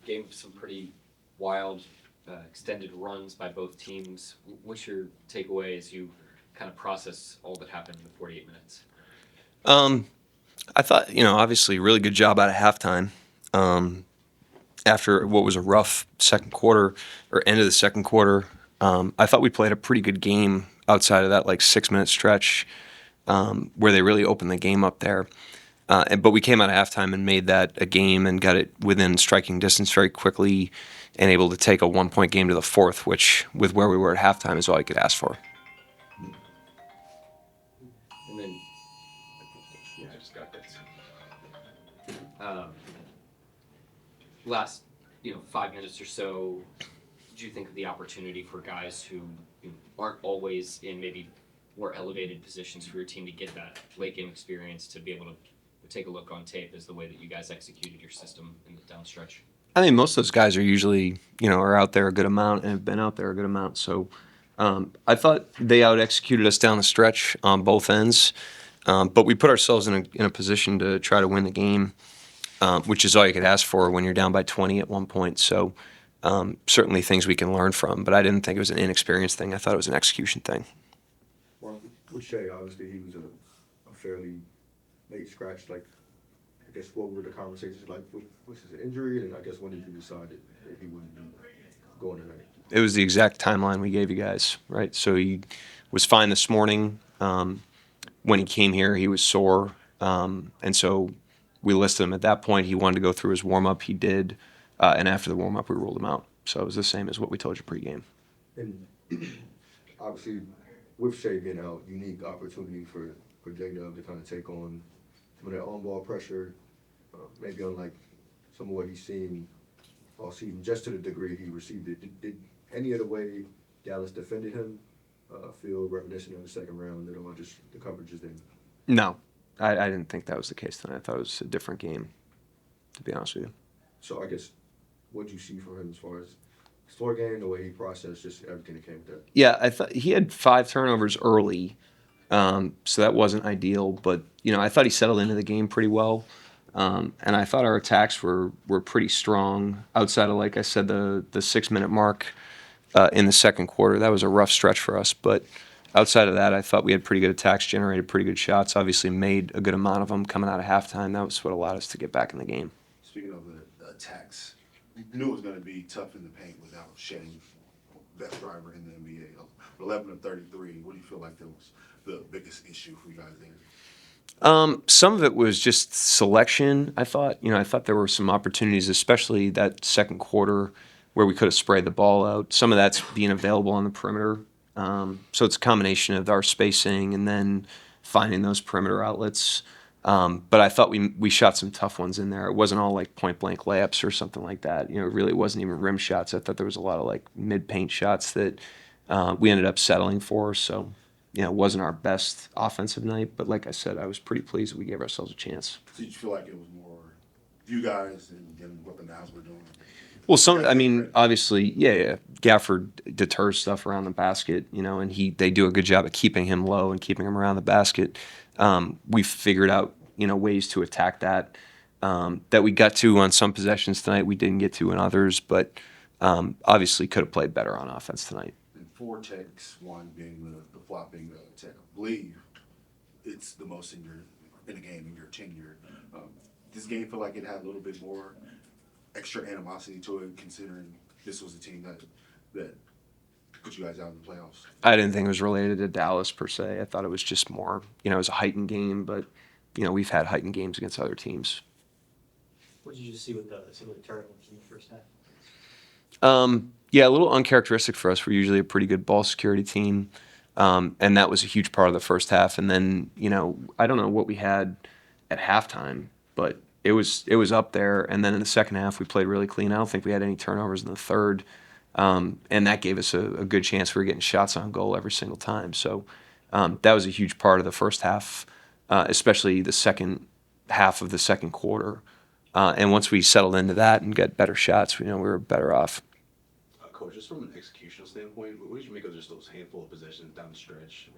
game of some pretty wild, extended runs by both teams. What's your takeaway as you kind of process all that happened in the 48 minutes? I thought, obviously, really good job out of halftime. After what was a rough second quarter or end of the second quarter, I thought we played a pretty good game outside of that 6 minute stretch where they really opened the game up there. But we came out of halftime and made that a game and got it within striking distance very quickly and able to take a 1 point game to the fourth, which with where we were at halftime is all you could ask for. And then, yeah, I just got this. Last, 5 minutes or so, do you think of the opportunity for guys who aren't always in maybe more elevated positions for your team to get that late game experience to be able to take a look on tape as the way that you guys executed your system in the down stretch? I think most of those guys are usually, are out there a good amount and have been out there a good amount. So I thought they out-executed us down the stretch on both ends. But we put ourselves in a position to try to win the game, which is all you could ask for when you're down by 20 at one point. So certainly things we can learn from. But I didn't think it was an inexperienced thing. I thought it was an execution thing. Well, with Shea, obviously he was a fairly late scratch. I guess what were the conversations like with his injury, and I guess when did you decide that he wouldn't be going tonight? It was the exact timeline we gave you guys, right? So he was fine this morning. When he came here, he was sore, and so we listed him at that point. He wanted to go through his warm-up. He did, and after the warm-up, we ruled him out. So it was the same as what we told you pregame. And obviously, with Shea being out, unique opportunity for Daigneault to kind of take on some of that on-ball pressure, maybe unlike some of what he's seen all season, just to the degree he received it. Did any of the way Dallas defended him feel reminiscent of the second round at all? Just the coverages then? No, I didn't think that was the case tonight. I thought it was a different game, to be honest with you. So I guess what did you see from him as far as his floor game, the way he processed, just everything that came with that? Yeah, I thought he had 5 turnovers early, so that wasn't ideal. But I thought he settled into the game pretty well, and I thought our attacks were pretty strong outside of, like I said, the 6 minute mark in the second quarter. That was a rough stretch for us, but outside of that, I thought we had pretty good attacks, generated pretty good shots. Obviously, made a good amount of them coming out of halftime. That was what allowed us to get back in the game. Speaking of the attacks, we knew it was going to be tough in the paint without Shea, best driver in the NBA. 11 of 33. What do you feel like that was the biggest issue for you guys there? Some of it was just selection. I thought there were some opportunities, especially that second quarter, where we could have sprayed the ball out. Some of that's being available on the perimeter. So it's a combination of our spacing and then finding those perimeter outlets. But I thought we shot some tough ones in there. It wasn't all point blank layups or something like that. It really wasn't even rim shots. I thought there was a lot of mid paint shots that we ended up settling for. So it wasn't our best offensive night. But like I said, I was pretty pleased that we gave ourselves a chance. So did you feel like it was more you guys and what the Mavs were doing? Well, obviously, yeah. Gafford deters stuff around the basket, and they do a good job of keeping him low and keeping him around the basket. We figured out, ways to attack that we got to on some possessions tonight. We didn't get to in others, but obviously could have played better on offense tonight. And 4 takes, one being the flopping take. I believe it's the most in a game in your tenure. This game feel like it had a little bit more extra animosity to it, considering this was a team that put you guys out in the playoffs? I didn't think it was related to Dallas per se. I thought it was just more, it was a heightened game, but we've had heightened games against other teams. What did you see with some of the turnovers in the first half? Yeah, a little uncharacteristic for us. We're usually a pretty good ball security team, and that was a huge part of the first half. And then, I don't know what we had at halftime, but it was up there. And then in the second half, we played really clean. I don't think we had any turnovers in the third, and that gave us a good chance. We were getting shots on goal every single time. So that was a huge part of the first half, especially the second half of the second quarter. And once we settled into that and got better shots, we were better off. Coach, just from an executional standpoint, what did you make of just those handful of possessions down the stretch?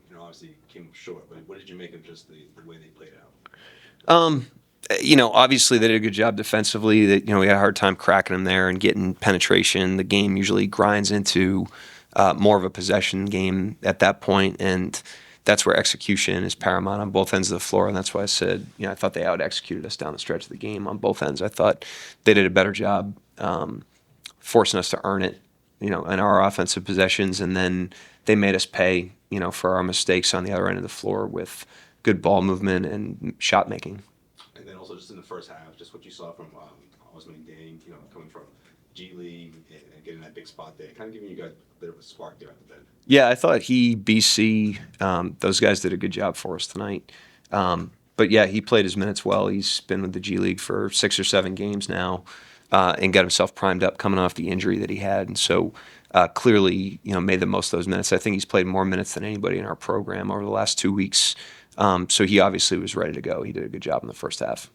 And obviously came short, but what did you make of just the way they played out? Obviously they did a good job defensively. That we had a hard time cracking them there and getting penetration. The game usually grinds into more of a possession game at that point, and that's where execution is paramount on both ends of the floor. And that's why I said, I thought they out executed us down the stretch of the game on both ends. I thought they did a better job forcing us to earn it, in our offensive possessions, and then they made us pay, for our mistakes on the other end of the floor with good ball movement and shot making. And then also just in the first half, just what you saw from Osman and Dane, coming from G League and getting that big spot there, kind of giving you guys a bit of a spark there at the end. Yeah, I thought BC, those guys did a good job for us tonight. But yeah, he played his minutes well. He's been with the G League for 6 or 7 games now, and got himself primed up coming off the injury that he had. And so clearly, made the most of those minutes. I think he's played more minutes than anybody in our program over the last 2 weeks. So he obviously was ready to go. He did a good job in the first half.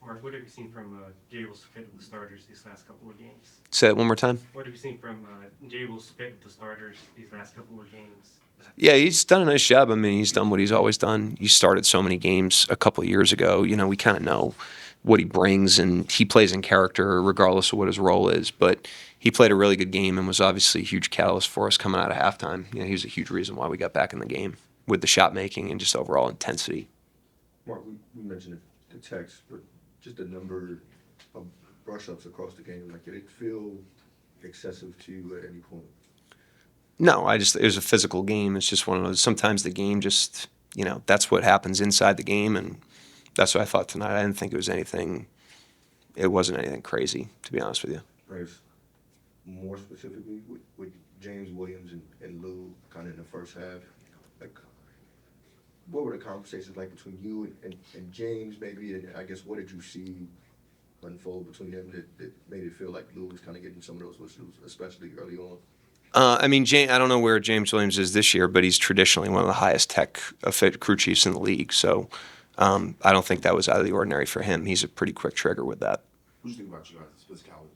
Mark, what have you seen from Jabil's fit with the starters these last couple of games? Say that one more time. What have you seen from Jabil's fit with the starters these last couple of games? Yeah, he's done a nice job. I mean, he's done what he's always done. He started so many games a couple of years ago. We kind of know what he brings, and he plays in character regardless of what his role is. But he played a really good game and was obviously a huge catalyst for us coming out of halftime. He was a huge reason why we got back in the game with the shot making and just overall intensity. Mark, we mentioned the text, but just the number of brush-ups across the game, did it feel excessive to you at any point? No, it was a physical game. It's just one of those. Sometimes the game just, that's what happens inside the game, and that's what I thought tonight. I didn't think it was anything. It wasn't anything crazy, to be honest with you. Right. More specifically, with James Williams and Lou kind of in the first half, what were the conversations like between you and James, maybe? And I guess what did you see unfold between them that made it feel like Lou was kind of getting some of those whistles, especially early on? I don't know where James Williams is this year, but he's traditionally one of the highest tech crew chiefs in the league. So I don't think that was out of the ordinary for him. He's a pretty quick trigger with that. What do you think about you guys' physicality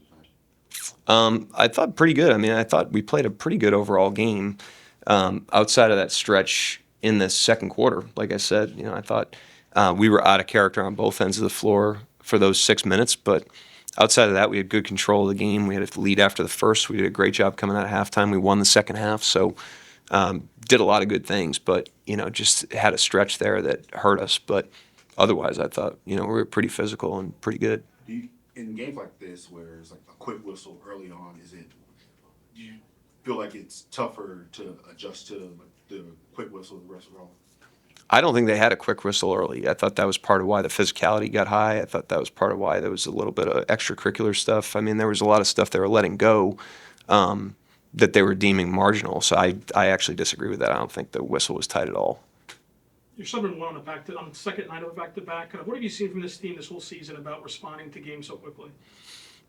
tonight? I thought pretty good. I mean, I thought we played a pretty good overall game outside of that stretch in the second quarter. Like I said, I thought we were out of character on both ends of the floor for those 6 minutes, but outside of that, we had good control of the game. We had a lead after the first. We did a great job coming out of halftime. We won the second half, so did a lot of good things, but just had a stretch there that hurt us. But otherwise, I thought we were pretty physical and pretty good. In games like this, where it's like a quick whistle early on, do you feel like it's tougher to adjust to the quick whistle the rest of the role? I don't think they had a quick whistle early. I thought that was part of why the physicality got high. I thought that was part of why there was a little bit of extracurricular stuff. I mean, there was a lot of stuff they were letting go that they were deeming marginal. So I actually disagree with that. I don't think the whistle was tight at all. You're 7-1 on the second night of a back-to-back. What have you seen from this team this whole season about responding to games so quickly?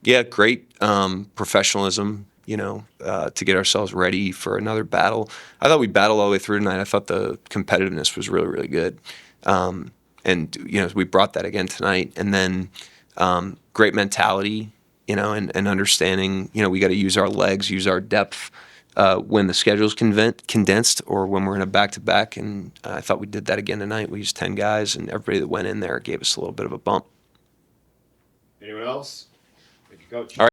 Yeah, great professionalism, to get ourselves ready for another battle. I thought we battled all the way through tonight. I thought the competitiveness was really, really good. And we brought that again tonight. And then great mentality, and understanding, we got to use our legs, use our depth when the schedule's condensed or when we're in a back-to-back. And I thought we did that again tonight. We used 10 guys, and everybody that went in there gave us a little bit of a bump. Anyone else? Thank you, Coach. All right.